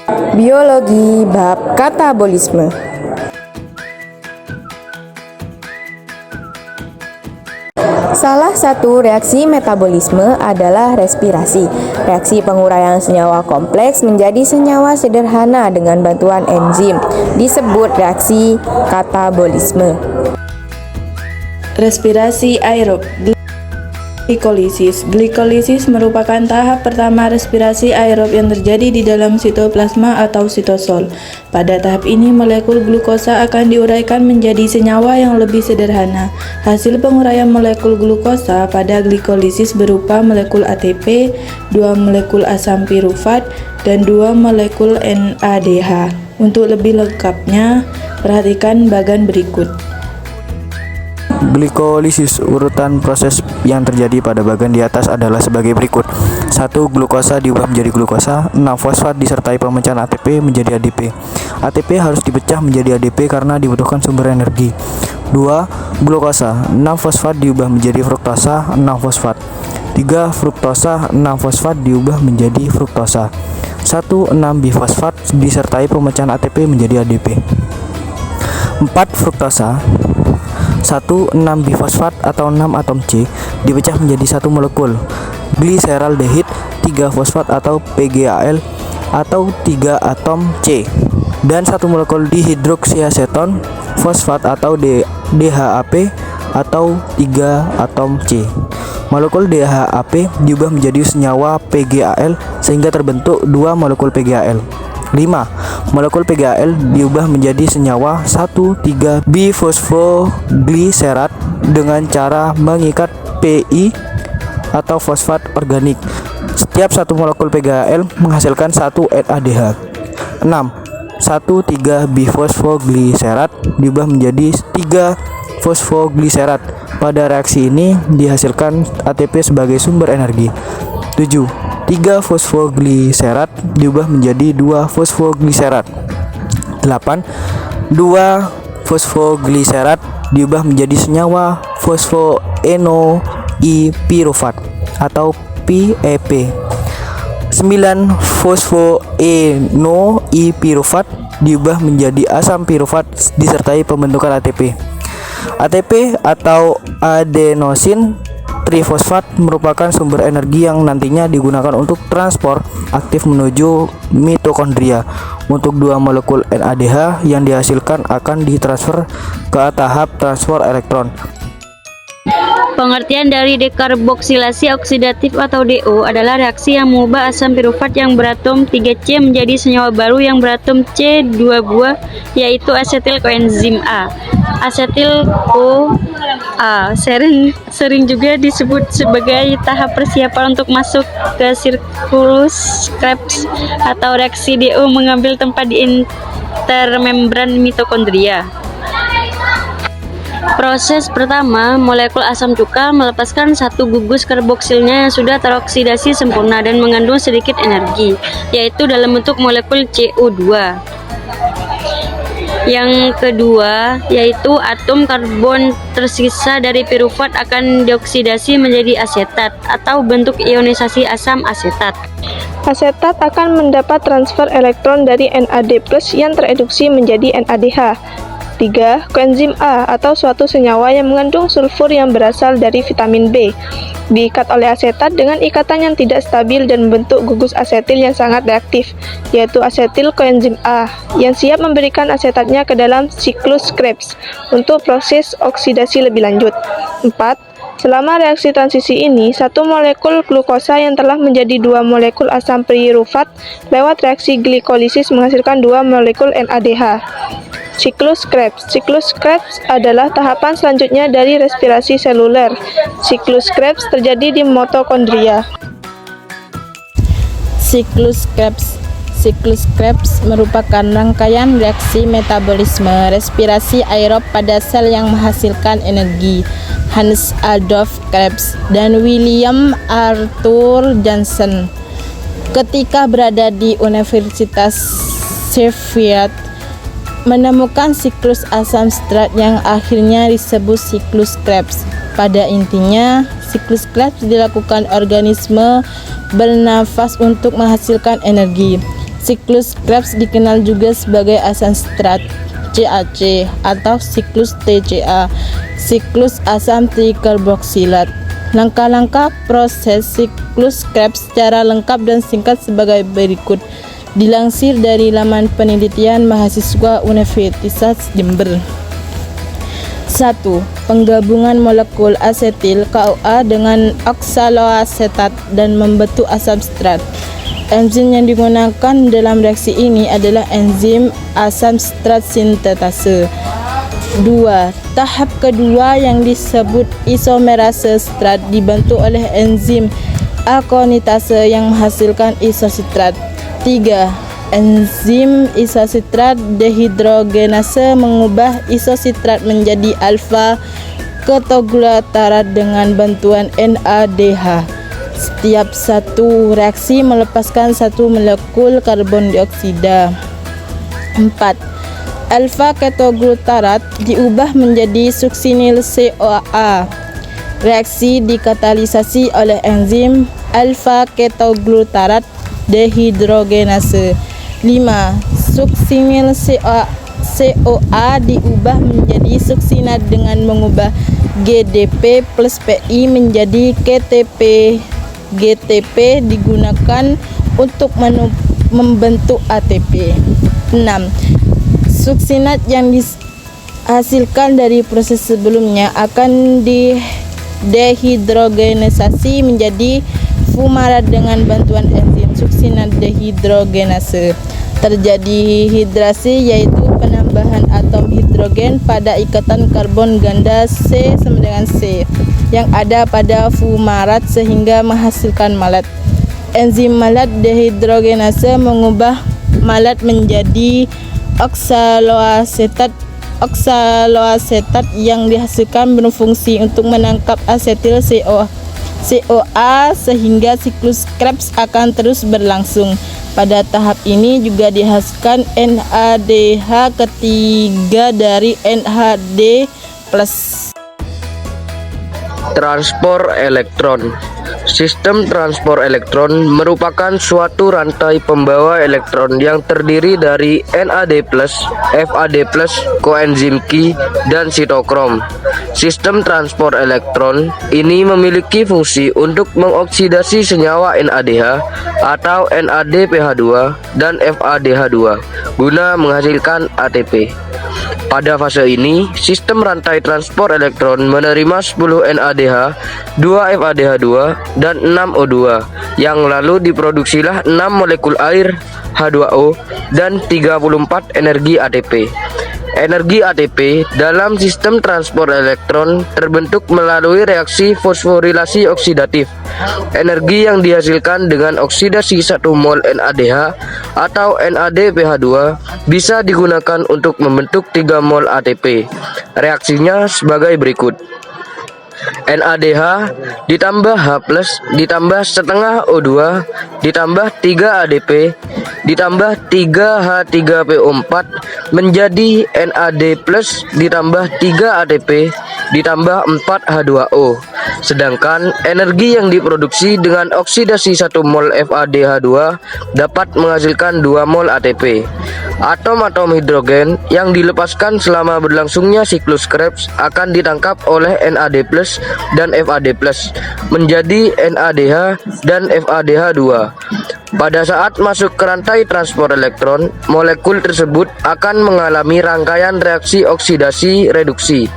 Biologi bab katabolisme. Salah satu reaksi metabolisme adalah respirasi. Reaksi penguraian senyawa kompleks menjadi senyawa sederhana dengan bantuan enzim disebut reaksi katabolisme. Respirasi aerob. Glikolisis merupakan tahap pertama respirasi aerob yang terjadi di dalam sitoplasma atau sitosol. Pada tahap ini, molekul glukosa akan diuraikan menjadi senyawa yang lebih sederhana. Hasil penguraian molekul glukosa pada glikolisis berupa molekul ATP, 2 molekul asam pirufat, dan 2 molekul NADH. Untuk lebih lengkapnya, perhatikan bagan berikut. Glikolisis, urutan proses yang terjadi pada bagian di atas adalah sebagai berikut. 1. Glukosa diubah menjadi glukosa. 6. Fosfat disertai pemecahan ATP menjadi ADP. ATP harus dipecah menjadi ADP karena dibutuhkan sumber energi. 2. Glukosa. 6 fosfat diubah menjadi fruktosa. 6 fosfat. 3. Fruktosa. 6 fosfat diubah menjadi fruktosa. 1. 6 bifosfat disertai pemecahan ATP menjadi ADP. 4. Fruktosa. 1. 6 bifosfat atau 6 atom C dipecah menjadi 1 molekul gliseraldehid 3 fosfat atau PGAL atau 3 atom C, dan 1 molekul dihidroksiaseton fosfat atau DHAP atau 3 atom C. Molekul DHAP diubah menjadi senyawa PGAL sehingga terbentuk 2 molekul PGAL. 5. Molekul PGAL diubah menjadi senyawa 1,3 bifosfogliserat dengan cara mengikat Pi atau fosfat organik. Setiap 1 molekul PGAL menghasilkan 1 NADH. 6. 1,3 bifosfogliserat diubah menjadi 3 fosfogliserat. Pada reaksi ini dihasilkan ATP sebagai sumber energi. 7. 3 fosfogliserat diubah menjadi 2 fosfogliserat. 8. 2 fosfogliserat diubah menjadi senyawa fosfoenoipirufat atau PEP. 9. Fosfoenoipirufat diubah menjadi asam pirufat disertai pembentukan ATP. ATP atau adenosin trifosfat merupakan sumber energi yang nantinya digunakan untuk transport aktif menuju mitokondria. Untuk 2 molekul NADH yang dihasilkan akan ditransfer ke tahap transfer elektron. Pengertian dari dekarboksilasi oksidatif atau DO adalah reaksi yang mengubah asam pirufat yang beratom 3C menjadi senyawa baru yang beratom C 2 buah, yaitu asetil koenzim A. Asetil CoA sering juga disebut sebagai tahap persiapan untuk masuk ke siklus Krebs atau reaksi DO mengambil tempat di intermembran mitokondria. Proses pertama, molekul asam cuka melepaskan 1 gugus karboksilnya yang sudah teroksidasi sempurna dan mengandung sedikit energi, yaitu dalam bentuk molekul CO2. Yang kedua, yaitu atom karbon tersisa dari pirufat akan dioksidasi menjadi asetat atau bentuk ionisasi asam asetat. Asetat akan mendapat transfer elektron dari NAD+ yang tereduksi menjadi NADH. 3. Koenzim A atau suatu senyawa yang mengandung sulfur yang berasal dari vitamin B diikat oleh asetat dengan ikatan yang tidak stabil dan membentuk gugus asetil yang sangat reaktif, yaitu asetil koenzim A yang siap memberikan asetatnya ke dalam siklus Krebs untuk proses oksidasi lebih lanjut. 4. Selama reaksi transisi ini, 1 molekul glukosa yang telah menjadi 2 molekul asam pirufat lewat reaksi glikolisis menghasilkan 2 molekul NADH. Siklus Krebs. Siklus Krebs adalah tahapan selanjutnya dari respirasi seluler. Siklus Krebs terjadi di mitokondria. Siklus Krebs. Siklus Krebs merupakan rangkaian reaksi metabolisme respirasi aerob pada sel yang menghasilkan energi. Hans Adolf Krebs dan William Arthur Johnson ketika berada di Universitas Sheffield menemukan siklus asam sitrat yang akhirnya disebut siklus Krebs. Pada intinya, siklus Krebs dilakukan organisme bernafas untuk menghasilkan energi. Siklus Krebs dikenal juga sebagai asam strat CaC atau siklus TCA, siklus asam trikarboksilat. Langkah-langkah proses siklus Krebs secara lengkap dan singkat sebagai berikut. Dilansir dari laman penelitian mahasiswa Universitas Jember. 1. Penggabungan molekul asetil KOA dengan oksaloasetat dan membentuk asam strat. Enzim yang digunakan dalam reaksi ini adalah enzim asam strat sintetase. 2. Tahap kedua yang disebut isomerase strat dibantu oleh enzim akonitase yang menghasilkan isositrat. 3. Enzim isositrat dehidrogenase mengubah isositrat menjadi alfa ketoglutarat dengan bantuan NADH. Setiap satu reaksi melepaskan satu molekul karbon dioksida. 4. Alfa ketoglutarat diubah menjadi suksinil CoA. Reaksi dikatalisasi oleh enzim alfa ketoglutarat dehidrogenase. 5. Suksinil CoA diubah menjadi suksinat dengan mengubah GDP plus PI menjadi KTP. GTP digunakan untuk membentuk ATP. 6. Suksinat yang dihasilkan dari proses sebelumnya akan dehidrogenisasi menjadi fumarat dengan bantuan enzim suksinat dehidrogenase. Terjadi hidrasi yaitu penambahan atom hidrogen pada ikatan karbon ganda C sama dengan C yang ada pada fumarat sehingga menghasilkan malat. Enzim malat dehidrogenase mengubah malat menjadi oksaloasetat. Oksaloasetat yang dihasilkan berfungsi untuk menangkap asetil CoA sehingga siklus Krebs akan terus berlangsung. Pada tahap ini juga dihasilkan NADH ketiga dari NAD+. Transport elektron. Sistem transport elektron merupakan suatu rantai pembawa elektron yang terdiri dari NAD+, FAD+, koenzim Qi, dan sitokrom. Sistem transport elektron ini memiliki fungsi untuk mengoksidasi senyawa NADH atau NADPH2 dan FADH2 guna menghasilkan ATP. Pada fase ini, sistem rantai transport elektron menerima 10 NADH, 2 FADH2, dan 6 O2, yang lalu diproduksilah 6 molekul air H2O dan 34 energi ATP. Energi ATP dalam sistem transport elektron terbentuk melalui reaksi fosforilasi oksidatif. Energi yang dihasilkan dengan oksidasi 1 mol NADH atau NADPH2 bisa digunakan untuk membentuk 3 mol ATP. Reaksinya sebagai berikut. NADH ditambah H+ ditambah setengah O2 ditambah 3 ADP ditambah 3 H3PO4 menjadi NAD+ ditambah 3 ATP ditambah 4 H2O. Sedangkan energi yang diproduksi dengan oksidasi 1 mol FADH2 dapat menghasilkan 2 mol ATP. Atom-atom hidrogen yang dilepaskan selama berlangsungnya siklus Krebs akan ditangkap oleh NAD+ dan FAD+ menjadi NADH dan FADH2. Pada saat masuk ke rantai transport elektron, molekul tersebut akan mengalami rangkaian reaksi oksidasi reduksi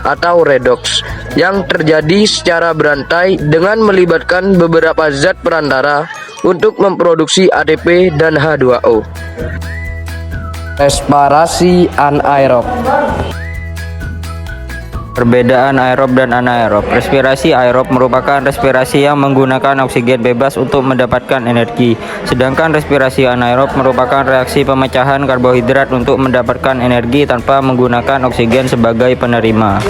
atau redoks yang terjadi secara berantai dengan melibatkan beberapa zat perantara untuk memproduksi ATP dan H2O. Respirasi anaerob. Perbedaan aerob dan anaerob. Respirasi aerob merupakan respirasi yang menggunakan oksigen bebas untuk mendapatkan energi. Sedangkan respirasi anaerob merupakan reaksi pemecahan karbohidrat untuk mendapatkan energi tanpa menggunakan oksigen sebagai penerima.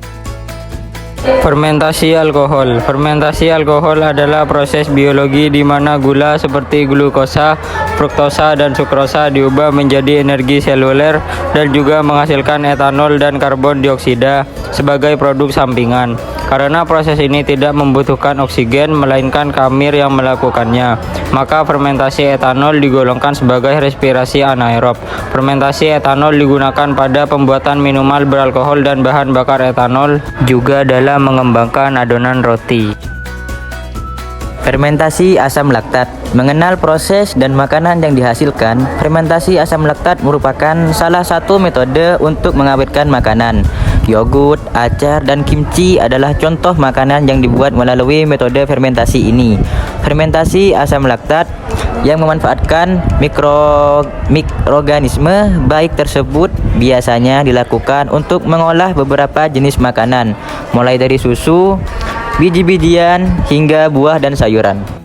Fermentasi alkohol. Fermentasi alkohol adalah proses biologi di mana gula seperti glukosa, fruktosa, dan sukrosa diubah menjadi energi seluler dan juga menghasilkan etanol dan karbon dioksida sebagai produk sampingan. Karena proses ini tidak membutuhkan oksigen melainkan kamir yang melakukannya, maka fermentasi etanol digolongkan sebagai respirasi anaerob. Fermentasi etanol digunakan pada pembuatan minuman beralkohol dan bahan bakar etanol, juga dalam mengembangkan adonan roti. Fermentasi asam laktat. Mengenal proses dan makanan yang dihasilkan, fermentasi asam laktat merupakan salah satu metode untuk mengawetkan makanan. Yogurt, acar, dan kimchi adalah contoh makanan yang dibuat melalui metode fermentasi ini. Fermentasi asam laktat yang memanfaatkan mikroorganisme baik tersebut biasanya dilakukan untuk mengolah beberapa jenis makanan, mulai dari susu, biji-bijian, hingga buah dan sayuran.